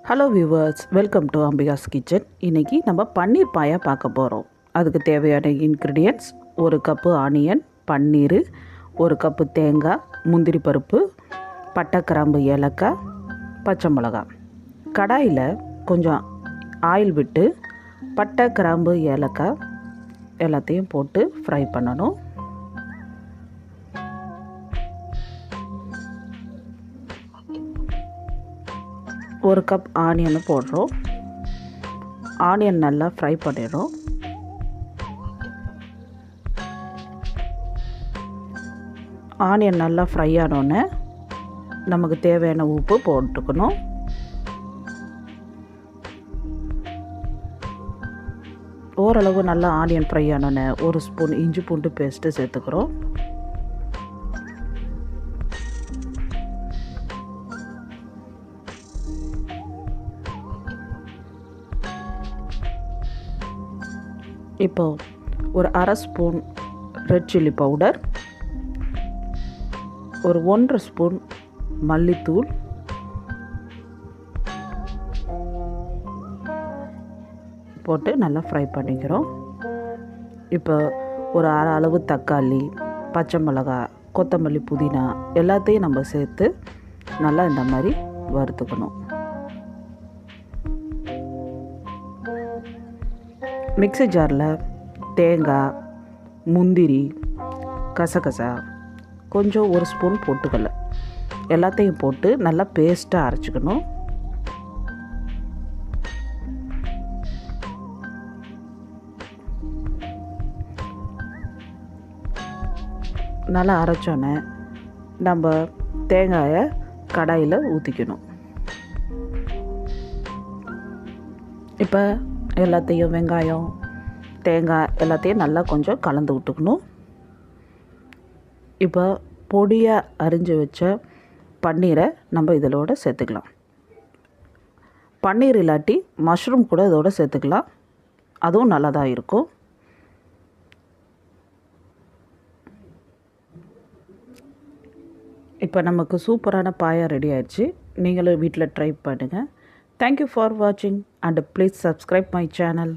Hello viewers, welcome to Ambika's kitchen. இன்றைக்கி நம்ம பன்னீர் பாயா பார்க்க போகிறோம். அதுக்கு தேவையான இன்க்ரீடியன்ட்ஸ்: 1 கப்பு ஆனியன், பன்னீர், 1 கப்பு தேங்காய், முந்திரி பருப்பு, பட்டை, கிராம்பு, ஏலக்காய், பச்சை மிளகாய். கடாயில் கொஞ்சம் ஆயில் விட்டு பட்டை, கிராம்பு, ஏலக்காய் எல்லாத்தையும் போட்டு ஃப்ரை பண்ணணும். ஒரு கப் ஆனியனை போடுறோம். ஆனியன் நல்லா ஃப்ரை பண்ணிடுறோம். ஆனியன் நல்லா ஃப்ரை ஆனோடனே நமக்கு தேவையான உப்பு போட்டுக்கணும். ஓரளவு நல்லா ஆனியன் ஃப்ரை ஆனோடனே 1 ஸ்பூன் இஞ்சி பூண்டு பேஸ்ட்டு சேர்த்துக்கிறோம். இப்போ ஒரு அரை ஸ்பூன் ரெட் சில்லி பவுடர், ஒரு 1.5 ஸ்பூன் மல்லித்தூள், போட்டு நல்லா ஃப்ரை பண்ணிக்கிறோம். இப்போ ஒரு அரை அளவு தக்காளி, பச்சை மிளகாய், கொத்தமல்லி, புதினா எல்லாத்தையும் நம்ம சேர்த்து நல்லா இந்த மாதிரி வறுத்துக்கணும். மிக்ஸி ஜாரில் தேங்காய், முந்திரி, கசகசா, கொஞ்சம் 1 ஸ்பூன் பொட்டுக்கடலை எல்லாத்தையும் போட்டு நல்லா பேஸ்ட்டாக அரைச்சிக்கணும். நல்லா அரைச்சோன்னே நம்ம தேங்காயை கடாயில் ஊற்றிக்கணும். இப்போ எல்லாத்தையும் வெங்காயம், தேங்காய் எல்லாத்தையும் நல்லா கொஞ்சம் கலந்து விட்டுக்கணும். இப்போ பொடியாக அரிஞ்சு வச்ச பன்னீரை நம்ம இதோட சேர்த்துக்கலாம். பன்னீர் இல்லாட்டி மஷ்ரூம் கூட இதோட சேர்த்துக்கலாம், அதுவும் நல்லா தான் இருக்கும். இப்போ நமக்கு சூப்பரான பாயா ரெடி ஆயிடுச்சு. நீங்களும் வீட்டில் ட்ரை பண்ணுங்கள். Thank you for watching and please subscribe my channel.